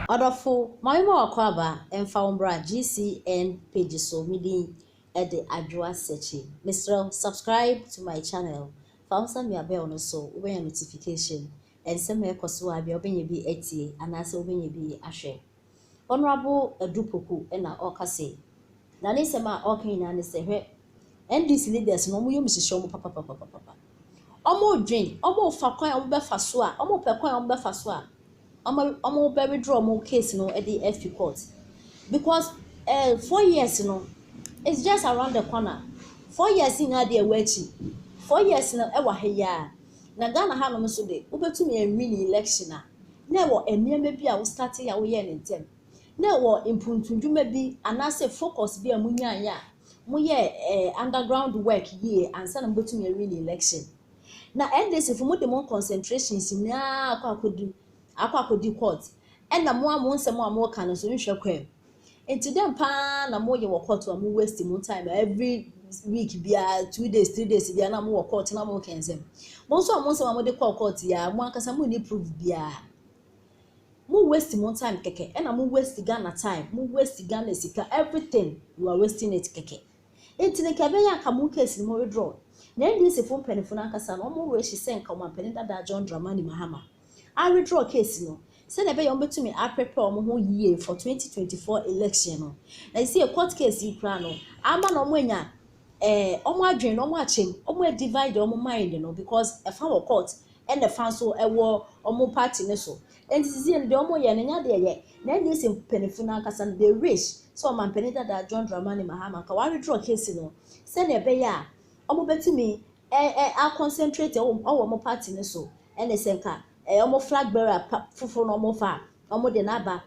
Wonderful. My mom kwaba and found GCN page so meeting at the address searching. Mr. Subscribe to my channel. Found some your bell no so when notification and some me koswa be open be 80 and as open be a share. Honorable Edupoku and na okase. Na ne sema okin na ne se hwe. NDC leaders no mu yom sisho mu papa. Omo dream, omo fa kwan omo be fa so a, omo pe kwan omo be fa so a. Omo be withdraw mo case no at the FP court because 4 years it's just around the corner. 4 years in there wechi 4 years no e wa heya na Ghana ha no so de obetumi win election na wo eniema bi a wo start ya wo ye ne ntem na wo impuntundwuma bi anase focus bi a munya ya mo ye underground work here and say na obetumi win election na NDC for mo de mo concentrations na akwa court na mo nsem a mo ka no so nhwe kwam enti dem pa na mo ye wo court mo waste mo time every week bia 2 days 3 days bia na mo wo court na mo kensem mo so mo nsem mo de court ya mo akasa mo ni proof bia mo waste mo time keke na mo waste Ghana time mo waste Ghana sika everything you are wasting it keke enti ne ka be ya ka mo case mo withdraw na ndi se fo penifo na akasa no mo we hye sen ka mo peni dada John Dramani Mahama I withdraw case no. Say na be you betumi I prepare omo ho year for 2024 election no. Na see a court case yi kra no. Ama no omo anya omo adwen no omo achem omo divide omo mind no because e fa wo court and the fan so e wo omo party ne so. And see the omo ye nya de ye. Na ndi se penifo na akasa no dey wish so man penita da John Dramani Mahama ka wa withdraw case no. Say na be ya omo betumi I concentrate on omo party ne so. And the senka omo flag bearer fufu no omo fa omo de naba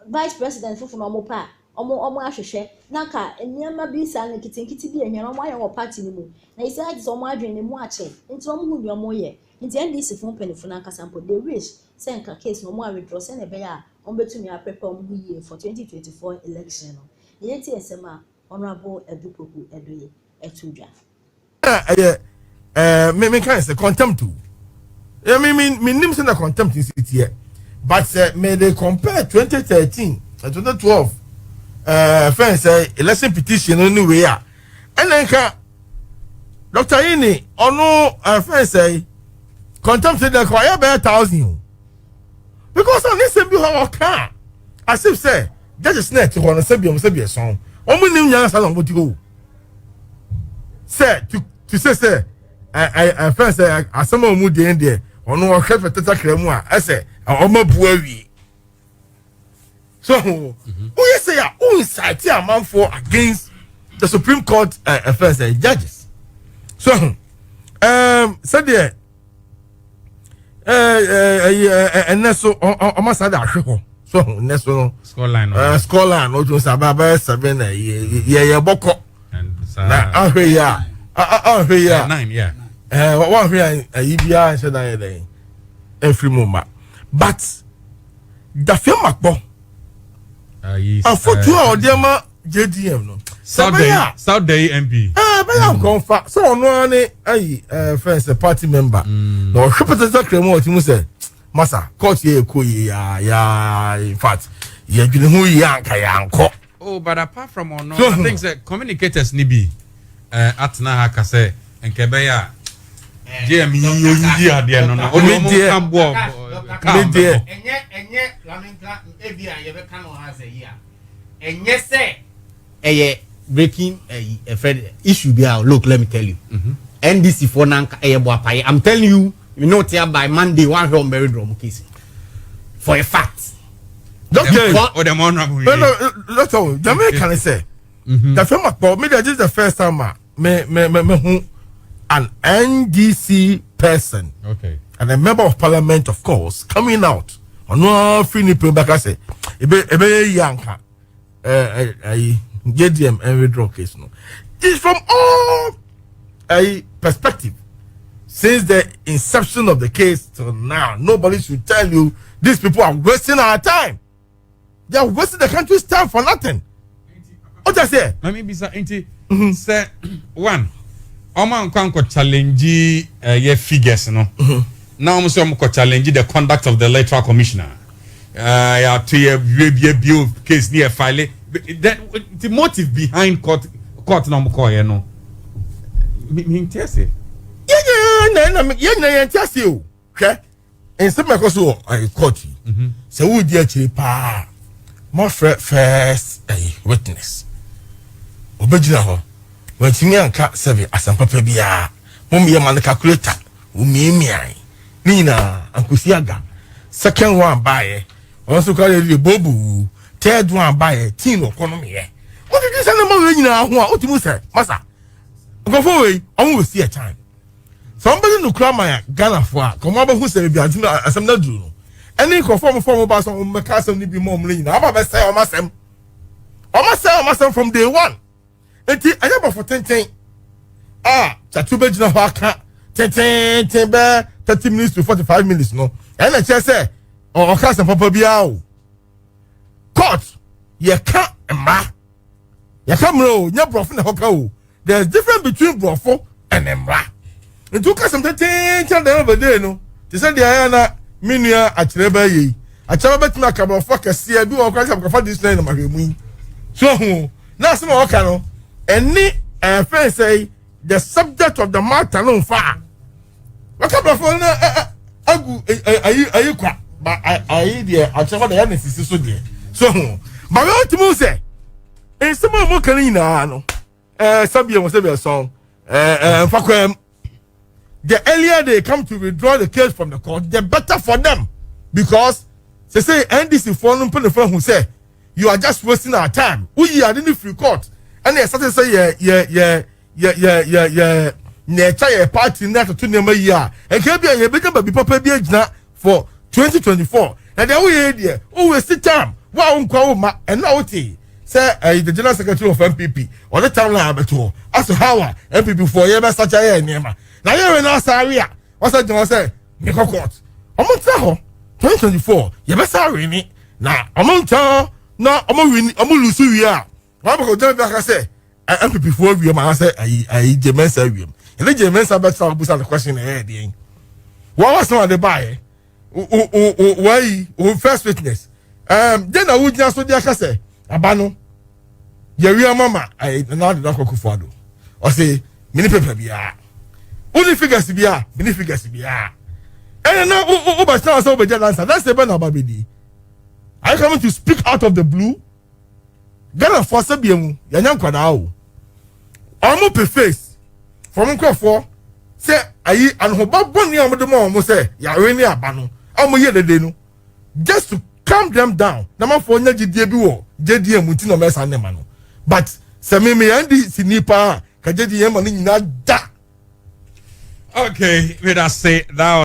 vice president fufu no omo pa omo ahwehwe na ka eniama bi sa na kitinkiti bi ehia omo aye wo party ni mu na isi age so omo adwen ni mu ache nti omo hu ni omo ye nti NDC fun penifo na kasampo the wish say nka case no omo withdraw say na be ya omo betumi a prepare omo hu ye for 2024 election no yeti esema honorable Edupoku Edoye etudwa me kan say contempt. I mean, names in the contempt in city here. But may they compare 2013 and 2012 friends say election petition anyway. And then Dr. Ini no friends say contempt in the choir by 1,000. Because on this same how car as if say that is net to one Sebium song. Only new young salon would go. Say to say I friends say as some of mood in there. Ono o hwe tata kremu a ese omo bua wi so who you say who incite a man for against the Supreme Court affairs and judges so said there neso o ma sada ahwe ho so neso scoreline o jo sababa 7 ye boko na ahwe ya ahwe ya 9 yeah one here Ibia and said that every moment. But the film Macbo for 2 hours, dear JDM no. Saturday MP. But I'm confirmed. So no any friends a party member. No representative Cremo to say, Massa, court ye ya in fact, ye been who yanko. Oh, but apart from or no, I think that communicators nibi at na hakase and Kebeya. Yeah, me you are no no. Enye Laminka Ebia Yebekano has a year. And yes, say a breaking a Fred issue be out. Look, let me tell you. NDC for Nanka Ebuapai. I'm telling you, you know, by Monday, one home buried drum case. For a fact. Okay. Or the honorable. No, that's all. The American say. The film about me, this is the first time me an NDC person, okay, and a member of parliament, of course, coming out on no free nipple back. I say, ebe yanka, JDM and withdraw case. No, it's from all a perspective. Since the inception of the case till now, nobody should tell you these people are wasting our time. They are wasting the country's time for nothing. What I say? Let me be say one. Oman kwanko challenge ye figures no. Now I'm so challenge the conduct of the electoral commissioner. ya to ye bio case near file that the motive behind court no mo call no me tell yeah tell you okay and some because so I court you so we dey actually pa more first witness obejina ho wantimi anka 7 asampa pa bia mom ye man calculator umiemian nina ankusiaga second one buy also call it bobu third one buy tin economy e what did you say na ma nyina ho a otimu say masa go for we on we see a time somebody no cry my Ghana for come abahu say bia tin asem na duru no any conform form ba so meka asem ni bi mom nyina aba be say o masem from day one enti anya for 10 chatu be jina ho aka 10 be 30 minutes to 45 minutes no and I just say o ka asem papa bia o court ye ka emra ye ka mro nya brofo na hoka o there's difference between brofo and emra ntu ka asem 10 the other day no they say dia na minua akyereba yi akyereba betima ka brofo kase bi o kwa asem ka this line na mahwemu so ho na asem o ka no any friend say the subject of the matter no fa waka brofo na agu ayi kwa ba ayi de akyereba da ya na sisi so de so ba we otimu say en some mo kan nyina no sabia song fakwem the earlier they come to withdraw the case from the court the better for them because they say NDC for no pen who say you are just wasting our time we are in the free court and they started say nature party na to nema year and can be a become be papa be agina for 2024 and they we there we sit time wa unkwa ma and now say the general secretary of MPP or the town line beto as how MPP for year such a nema na you na sorry what's that you say me court omonta ho 2024 ye be sorry ni na omonta na omowini omulusu wi a wa be ko je be ka say MPP for wi ma say ai jemensa wi ele jemensa be say busa the question eh dey what was no the buy why first witness then I would just so dey ka say abano ye mama I na de akokufo ado o say mini paper bia only figures bia mini figures bia and now o ba stand so be answer that's the ben ababedi I coming to speak out of the blue Ghana for sabiemu ya nyankwada o omo pe face from nkofo say ayi anhoba boni amdo mo say ya we ni abano omo ye dede no just to calm them down na ma for nya gidie bi wo gidie mu ti no mesa ne ma no but se me andi sinipa ka gidie ma ni nyina da okay let us say that